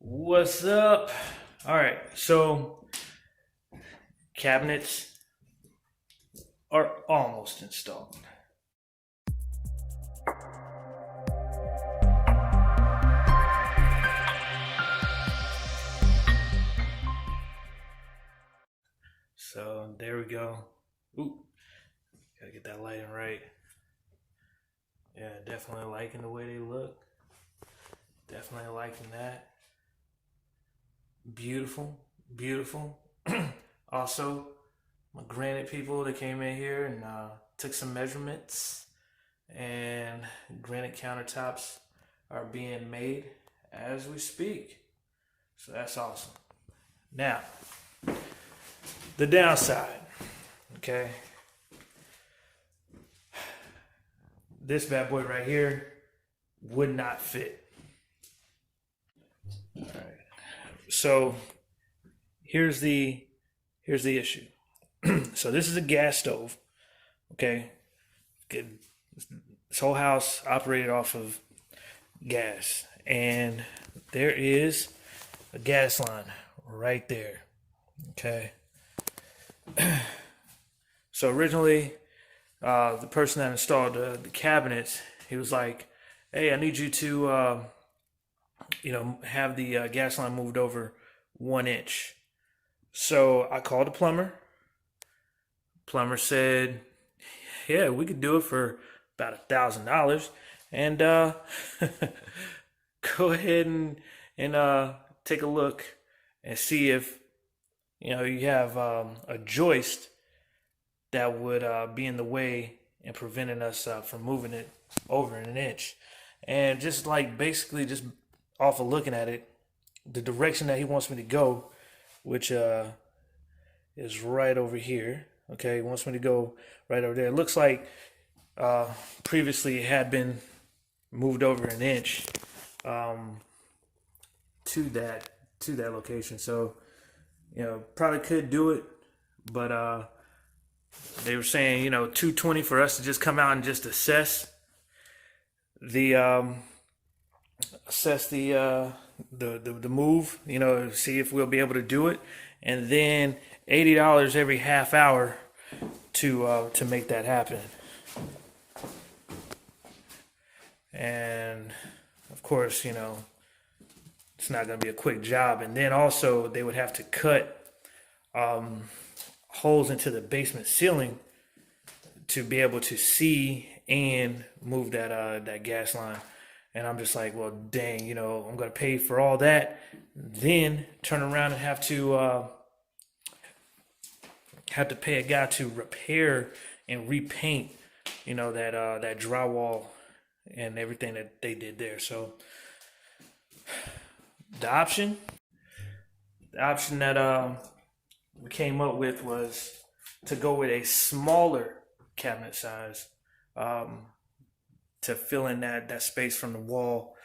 What's up? All right, so cabinets are almost installed. So there we go. Ooh, gotta get that lighting right. Yeah, definitely liking the way they look. Definitely liking that. Beautiful, beautiful. Also, my granite people that came in here and took some measurements, and granite countertops are being made as we speak. So that's awesome. Now, the downside, okay? This bad boy right here would not fit. All right. So here's the issue. So this is a gas stove, okay? Good. This whole house operated off of gas, and there is a gas line right there. Okay. So originally, the person that installed the cabinets, he was like, "Hey, I need you to, have the gas line moved over 1 inch." So I called the plumber. Plumber said, "Yeah, we could do it for about $1,000, and go ahead and take a look and see if you have a joist that would be in the way and preventing us from moving it over 1 inch." And just like basically just off of looking at it, the direction that he wants me to go, which is right over here. Okay, he wants me to go right over there. It looks like previously it had been moved over 1 inch um, to that location. So probably could do it, but they were saying 220 for us to just come out and just the assess the move, see if we'll be able to do it, and then $80 every half hour to make that happen. And of course, it's not going to be a quick job. And then also they would have to cut holes into the basement ceiling to be able to see and move that gas line. And I'm just like, well, dang, I'm gonna pay for all that, then turn around and have to pay a guy to repair and repaint, that drywall and everything that they did there. So the option, that we came up with was to go with a smaller cabinet size, um, to fill in that space from the wall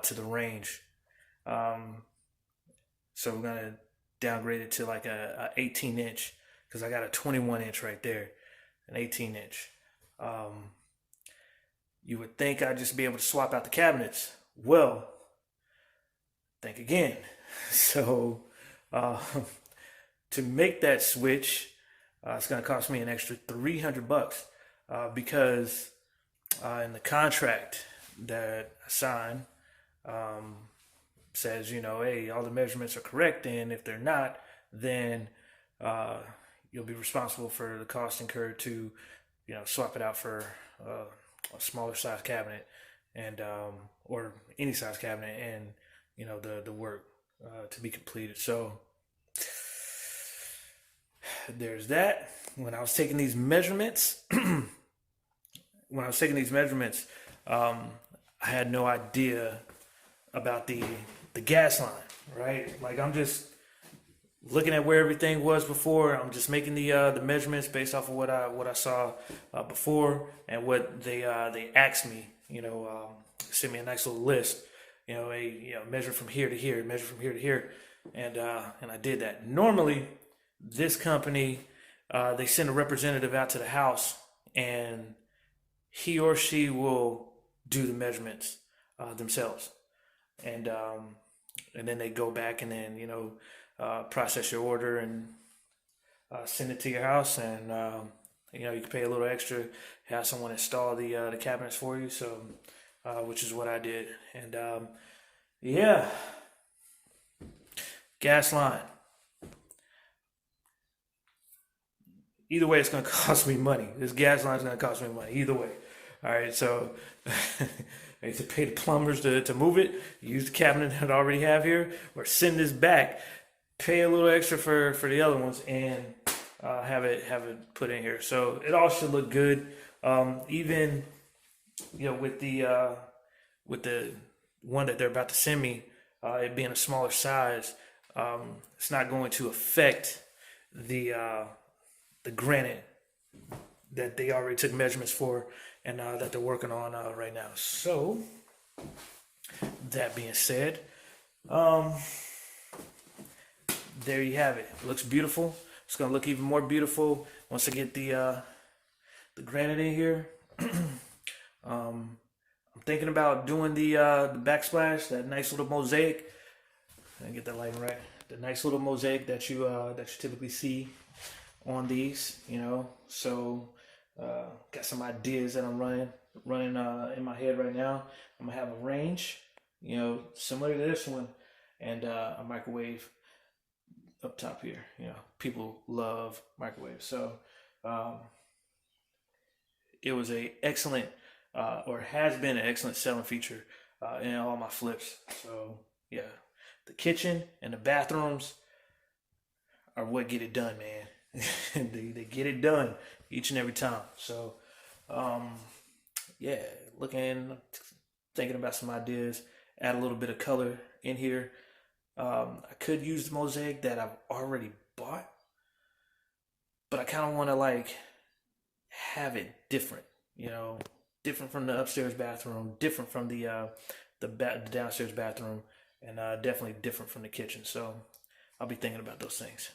to the range. Um, so we're gonna downgrade it to like a 18 inch because I got a 21 inch right there, an 18 inch. Um, you would think I'd just be able to swap out the cabinets. Well, think again. So uh, to make that switch, it's going to cost me an extra $300 because in the contract that I signed, um, says, hey, all the measurements are correct, and if they're not, then uh, you'll be responsible for the cost incurred to, swap it out for a smaller size cabinet, and or any size cabinet, and the work to be completed. So there's that. When I was taking these measurements, um, I had no idea about the gas line, right? Like I'm just looking at where everything was before. I'm just making the measurements based off of what I saw before and what they asked me. Sent me a nice little list. Measure from here to here, measure from here to here, and I did that. Normally, this company they send a representative out to the house, and he or she will do the measurements themselves. And and then they go back and then process your order and send it to your house, and you can pay a little extra, have someone install the cabinets for you. So, which is what I did, and yeah, gas line. Either way, it's gonna cost me money. This gas line is gonna cost me money either way. All right, so I need to pay the plumbers to move it, use the cabinet that I already have here, or send this back, pay a little extra for the other ones, and have it put in here. So it all should look good. Even with the one that they're about to send me, it being a smaller size, it's not going to affect the granite that they already took measurements for, and that they're working on right now. So that being said, there you have it. It looks beautiful. It's gonna look even more beautiful once I get the granite in here. I'm thinking about doing the backsplash, that nice little mosaic. I get that lighting right. The nice little mosaic that you typically see on these, So got some ideas that I'm running in my head right now. I'm gonna have a range, similar to this one, and a microwave up top here. People love microwaves, so it was a excellent, or has been an excellent selling feature in all my flips. So yeah, the kitchen and the bathrooms are what get it done, man. they get it done each and every time. So yeah, thinking about some ideas, add a little bit of color in here. I could use the mosaic that I've already bought, but I kind of want to have it different, different from the upstairs bathroom, different from the downstairs bathroom, and definitely different from the kitchen. So I'll be thinking about those things.